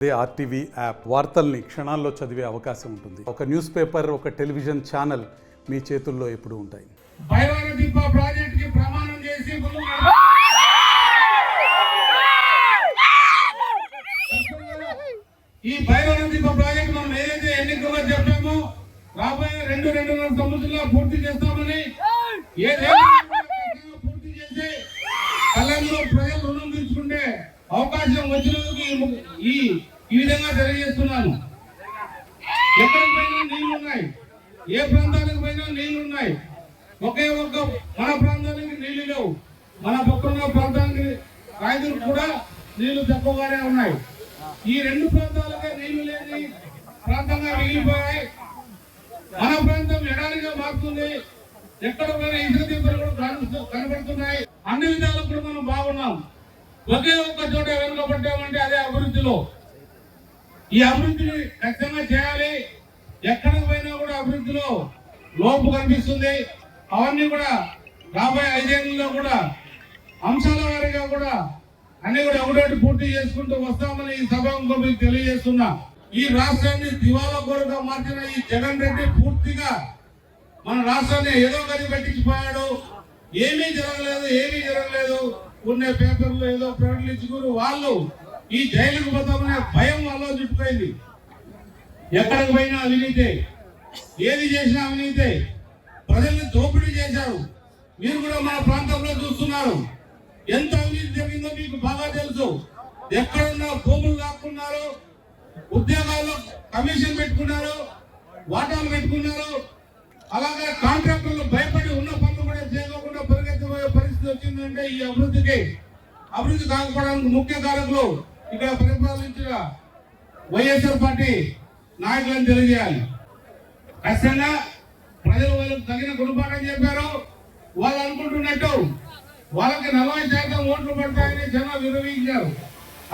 RTV app వార్తల్ని క్షణాల్లో చదివే అవకాశం ఉంటుంది. ఒక న్యూస్ పేపర్, ఒక టెలివిజన్ ఛానల్ మీ చేతుల్లో ఎప్పుడూ ఉంటాయి. బైరానదీప ప్రాజెక్ట్ కి ప్రమాణం చేసి ఈ బైరానదీప ప్రాజెక్ట్ మనం ఏదైతే ఎన్నికల్లో చెప్పామో రాబోయే 2-2.5 సంవత్సరాల్లో పూర్తి చేస్తామని పూర్తి చేసి కళ్యాణంలో ప్రజలు రుణం తీసుకుంటే అవకాశం వచ్చినందుకు ఈ విధంగా తెలియజేస్తున్నాను. ఎక్కడికి పోయినా నీళ్లు ఉన్నాయి, ఏ ప్రాంతానికి పోయినా నీళ్లు ఉన్నాయి. ఒకే ఒక్క మన ప్రాంతానికి నీళ్లు లేవు, మన పక్కన ప్రాంతానికి రైతులకు కూడా నీళ్లు తక్కువగానే ఉన్నాయి. ఈ 2 ప్రాంతాలకే నీళ్లు లేని ప్రాంతంగా మిగిలిపోయాయి. మన ప్రాంతం ఎడారిగా మారుతుంది. ఎక్కడ పోయినా ఇసుక దిబ్బలు కూడా కనబడుతున్నాయి. అన్ని విధాలు కూడా మనం బాగున్నాం. ఒకే ఒక్క చోట వెనుకబడ్డామంటే అదే అభివృద్ధిలో. ఈ అభివృద్ధిని ఖచ్చితంగా చేయాలి. ఎక్కడికి పోయినా కూడా అభివృద్ధిలో లోపు కనిపిస్తుంది. అవన్నీ కూడా రాబోయే 5 ఏళ్లలో కూడా అంశాల వారీగా కూడా అన్ని కూడా ఒకటి పూర్తి చేసుకుంటూ వస్తామని ఈ సభకు మీకు తెలియజేస్తున్నా. ఈ రాష్ట్రాన్ని దివాలా కోరుగా మార్చిన ఈ జగన్ రెడ్డి పూర్తిగా మన రాష్ట్రాన్ని ఏదో గది పెట్టించిపోయాడు. ఏమీ జరగలేదు. ఉన్న పేపర్లు ఏదో ప్రకటించుకుని వాళ్ళు ఈ జైలుకు పోతామనే భయం వాళ్ళలో చుట్టుపోయింది. ఎక్కడికి పోయినా అవినీతే, ఏది చేసినా అవినీతే. ప్రజల్ని దోపిడీ చేశారు. మీరు కూడా మన ప్రాంతంలో చూస్తున్నారు. ఎంత అవినీతి జరిగిందో మీకు బాగా తెలుసు. ఎక్కడున్నా భూములు లాక్కున్నారు, ఉద్యోగాల్లో కమిషన్ పెట్టుకున్నారు, వాటాలు పెట్టుకున్నారు. అలాగే కాంట్రాక్టర్లు భయపడి ఉన్న పనులు కూడా చేయకుండా పరిగెత్తిపోయే పరిస్థితి వచ్చిందంటే ఈ అభివృద్ధి కాకపోవడానికి ముఖ్య కారకులు ఇక్కడ పరిపాలించిన వైఎస్ఆర్ పార్టీ నాయకులను తెలియజేయాలి. ఖచ్చితంగా ప్రజలు వాళ్ళకి తగిన గుణపాఠం చెప్పారు. వాళ్ళు అనుకుంటున్నట్టు వాళ్ళకి 40% ఓట్లు పడతాయని జనాలు విరమించారు.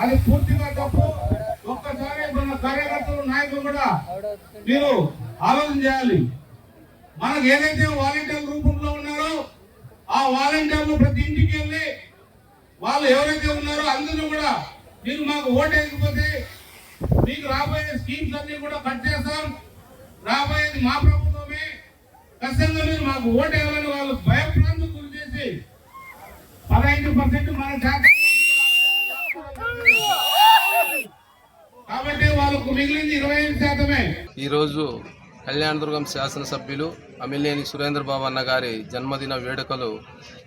అది పూర్తిగా తప్పు. ఒక్కసారి మన కార్యకర్తలు నాయకులు కూడా మీరు ఆలోచన చేయాలి. మనకు ఏదైతే వాలంటీర్ల రూపంలో ఉన్నారో ఆ వాలంటీర్లు ప్రతి ఇంటికి వెళ్ళి వాళ్ళు ఎవరైతే ఉన్నారో అందరూ కూడా మీరు మాకు ఓటేయకపోతే మీకు రాబోయే స్కీమ్స్ అన్ని కూడా కట్ చేస్తాం, రాబోయేది మా ప్రభుత్వమే, ఖచ్చితంగా మీరు మాకు ఓటేయాలని వాళ్ళు భయప్రాంతం గురి చేసి 15% మన శాతం కాబట్టి వాళ్ళకు మిగిలింది 25%. ఈరోజు కళ్యాణదుర్గం శాసనసభ్యులు అమిలేని సురేంద్రబాబు అన్న గారి జన్మదిన వేడుకలు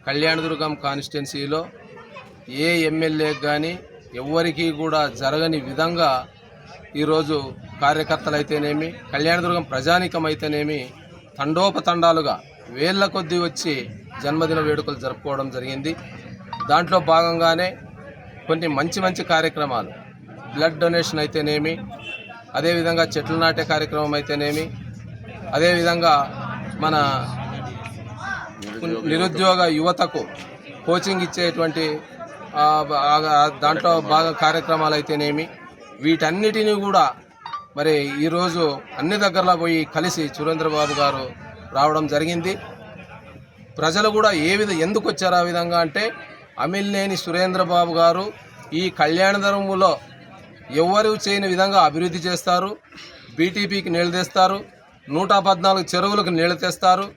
కళ్యాణదుర్గం కాన్స్టిట్యున్సీలో ఏ ఎమ్మెల్యేకి కానీ ఎవ్వరికీ కూడా జరగని విధంగా ఈరోజు కార్యకర్తలైతేనేమి కళ్యాణదుర్గం ప్రజానికం అయితేనేమి తండోపతండాలుగా వేళ్ల కొద్దీ వచ్చి జన్మదిన వేడుకలు జరుపుకోవడం జరిగింది. దాంట్లో భాగంగానే కొన్ని మంచి కార్యక్రమాలు, బ్లడ్ డొనేషన్ అయితేనేమి, అదేవిధంగా చెట్లు నాటే కార్యక్రమం అయితేనేమి, అదేవిధంగా మన నిరుద్యోగ యువతకు కోచింగ్ ఇచ్చేటువంటి దాంట్లో బాగా కార్యక్రమాలు అయితేనేమి, వీటన్నిటినీ కూడా మరి ఈరోజు అన్ని దగ్గరలో పోయి కలిసి సురేంద్రబాబు గారు రావడం జరిగింది. ప్రజలు కూడా ఎందుకు వచ్చారు ఆ విధంగా అంటే, అమిలేని సురేంద్రబాబు గారు ఈ కళ్యాణదుర్గంలో ఎవరు చేయని విధంగా అభివృద్ధి చేస్తారు, బీటీపీకి నీళ్లు తెస్తారు, 114 చెరువులకు నీళ్లు తెస్తారు,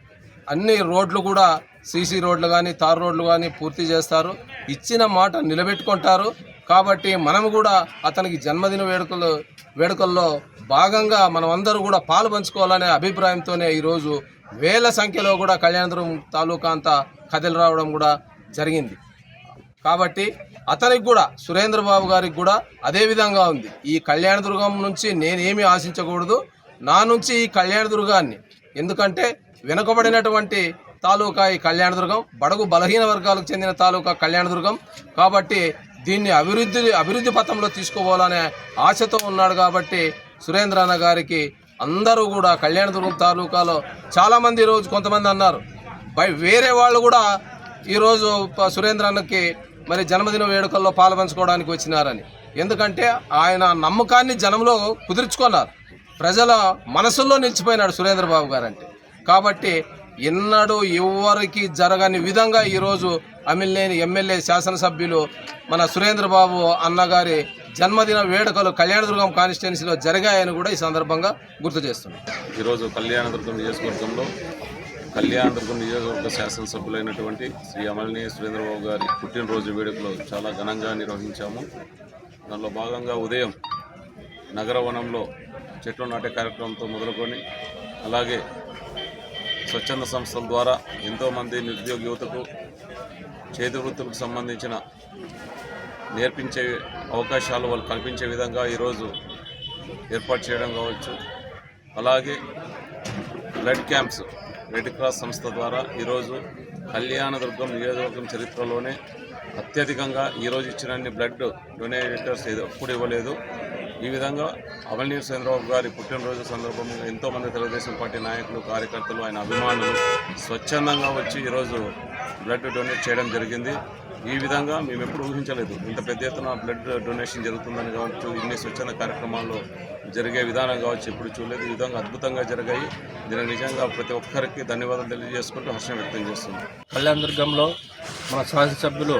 అన్ని రోడ్లు కూడా సీసీ రోడ్లు కానీ తార్ రోడ్లు కానీ పూర్తి చేస్తారు, ఇచ్చిన మాట నిలబెట్టుకుంటారు. కాబట్టి మనము కూడా అతనికి జన్మదిన వేడుకల్లో భాగంగా మనమందరూ కూడా పాలు పంచుకోవాలనే అభిప్రాయంతోనే ఈరోజు వేల సంఖ్యలో కూడా కళ్యాణదుర్గం తాలూకా అంతా కదిలి రావడం కూడా జరిగింది. కాబట్టి అతనికి కూడా సురేంద్రబాబు గారికి కూడా అదే విధంగా ఉంది. ఈ కళ్యాణదుర్గం నుంచి నేనేమీ ఆశించకూడదు, నా నుంచి ఈ కళ్యాణదుర్గాన్ని, ఎందుకంటే వెనుకబడినటువంటి తాలూకా ఈ కళ్యాణదుర్గం, బడుగు బలహీన వర్గాలకు చెందిన తాలూకా కళ్యాణదుర్గం. కాబట్టి దీన్ని అభివృద్ధి పథంలో తీసుకోవాలనే ఆశతో ఉన్నాడు. కాబట్టి సురేంద్ర అన్న గారికి అందరూ కూడా కళ్యాణదుర్గం తాలూకాలో చాలామంది ఈరోజు కొంతమంది అన్నారు వేరే వాళ్ళు కూడా ఈరోజు సురేంద్ర అన్నకి మరి జన్మదిన వేడుకల్లో పాల్పంచుకోవడానికి వచ్చినారని. ఎందుకంటే ఆయన నమ్మకాన్ని జనంలో కుదుర్చుకున్నారు, ప్రజల మనసుల్లో నిలిచిపోయినాడు సురేంద్రబాబు గారు అంటే. కాబట్టి ఎన్నడూ ఎవరికి జరగని విధంగా ఈరోజు అమిలినేని ఎమ్మెల్యే శాసనసభ్యులు మన సురేంద్రబాబు అన్నగారి జన్మదిన వేడుకలు కళ్యాణదుర్గం కాన్స్టిట్యున్సీలో జరిగాయని కూడా ఈ సందర్భంగా గుర్తు చేస్తున్నాం. ఈరోజు కళ్యాణదుర్గం నియోజకవర్గంలో కళ్యాణదుర్గం నియోజకవర్గ శాసనసభ్యులైనటువంటి శ్రీ అమలినేని సురేంద్రబాబు గారి పుట్టినరోజు వేడుకలు చాలా ఘనంగా నిర్వహించాము. దానిలో భాగంగా ఉదయం నగరవనంలో చెట్లు నాటే కార్యక్రమంతో మొదలుకొని అలాగే స్వచ్ఛంద సంస్థల ద్వారా ఎంతోమంది నిరుద్యోగ యువతకు చేతి వృత్తులకు సంబంధించిన నేర్పించే అవకాశాలు వాళ్ళు కల్పించే విధంగా ఈరోజు ఏర్పాటు చేయడం కావచ్చు. అలాగే బ్లడ్ క్యాంప్స్ రెడ్ క్రాస్ సంస్థ ద్వారా ఈరోజు కళ్యాణదుర్గం నియోజకవర్గం చరిత్రలోనే అత్యధికంగా ఈరోజు ఇచ్చినన్ని బ్లడ్ డొనేటర్స్ ఎప్పుడు ఇవ్వలేదు. ఈ విధంగా అమలినేని సురేంద్రబాబు గారి పుట్టినరోజు సందర్భంగా ఎంతోమంది తెలుగుదేశం పార్టీ నాయకులు, కార్యకర్తలు, ఆయన అభిమానులు స్వచ్ఛందంగా వచ్చి ఈరోజు బ్లడ్ డొనేట్ చేయడం జరిగింది. ఈ విధంగా మేము ఎప్పుడు ఊహించలేదు, ఇంత పెద్ద ఎత్తున బ్లడ్ డొనేషన్ జరుగుతుందని కావచ్చు, ఇన్ని స్వచ్ఛంద కార్యక్రమాల్లో జరిగే విధానం కావచ్చు ఎప్పుడు చూడలేదు. ఈ విధంగా అద్భుతంగా జరిగాయి. దీనికి నిజంగా ప్రతి ఒక్కరికి ధన్యవాదాలు తెలియజేసుకుంటూ హర్షం వ్యక్తం చేస్తున్నాం. కళ్యాణదుర్గంలో మన శాసనసభ్యులు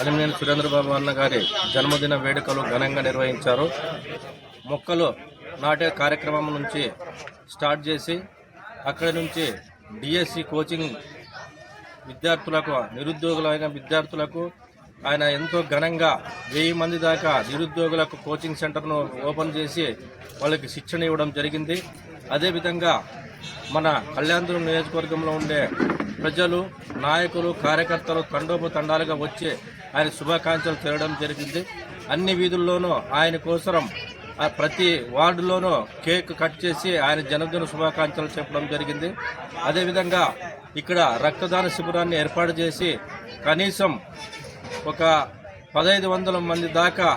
అలిమినేని సురేంద్రబాబు అన్న గారి జన్మదిన వేడుకలు ఘనంగా నిర్వహించారు. మొక్కలు నాటే కార్యక్రమం నుంచి స్టార్ట్ చేసి అక్కడి నుంచి డిఎస్సి కోచింగ్ విద్యార్థులకు, నిరుద్యోగులైన విద్యార్థులకు ఆయన ఎంతో ఘనంగా 1000 మంది దాకా నిరుద్యోగులకు కోచింగ్ సెంటర్ను ఓపెన్ చేసి వాళ్ళకి శిక్షణ ఇవ్వడం జరిగింది. అదేవిధంగా మన కళ్యాణదుర్గం నియోజకవర్గంలో ఉండే ప్రజలు, నాయకులు, కార్యకర్తలు తండోపతండాలుగా వచ్చి ఆయన శుభాకాంక్షలు తెలవడం జరిగింది. అన్ని వీధుల్లోనూ ఆయన కోసరం ప్రతి వార్డులోనూ కేక్ కట్ చేసి ఆయన జన్మదిన శుభాకాంక్షలు చెప్పడం జరిగింది. అదేవిధంగా ఇక్కడ రక్తదాన శిబిరాన్ని ఏర్పాటు చేసి కనీసం ఒక 1500 మంది దాకా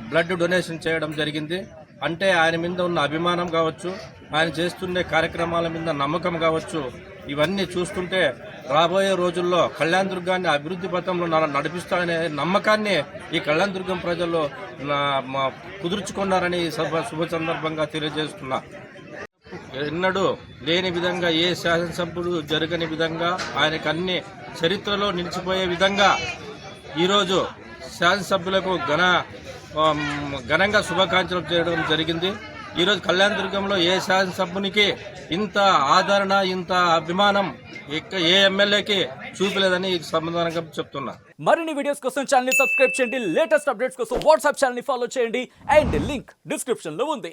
బ్లడ్ డొనేషన్ చేయడం జరిగింది. అంటే ఆయన మీద ఉన్న అభిమానం కావచ్చు, ఆయన చేస్తుండే కార్యక్రమాల మీద నమ్మకం కావచ్చు, ఇవన్నీ చూస్తుంటే రాబోయే రోజుల్లో కళ్యాణదుర్గాన్ని అభివృద్ధి పథంలో నడిపిస్తారనే నమ్మకాన్ని ఈ కళ్యాణదుర్గం ప్రజలు కుదుర్చుకున్నారని శుభ సందర్భంగా తెలియజేస్తున్నా. ఎన్నడూ లేని విధంగా ఏ శాసనసభ్యుడు జరగని విధంగా ఆయనకు అన్ని చరిత్రలో నిలిచిపోయే విధంగా ఈరోజు శాసనసభ్యులకు ఘనంగా శుభాకాంక్షలు చేయడం జరిగింది. ఈరోజు కళ్యాణదుర్గంలో ఏ శాసనసభ్యునికి ఇంత ఆదరణ, ఇంత అభిమానం ఏ ఎమ్మెల్యేకి చూపలేదని సమాధానంగా చెప్తున్నా. మరిన్ని వీడియోస్ కోసం ఛానల్ ని సబ్స్క్రైబ్ చేయండి. లేటెస్ట్ అప్డేట్స్ కోసం వాట్సాప్ ఛానల్ ని ఫాలో చేయండి. అండ్ లింక్ డిస్క్రిప్షన్ లో ఉంది.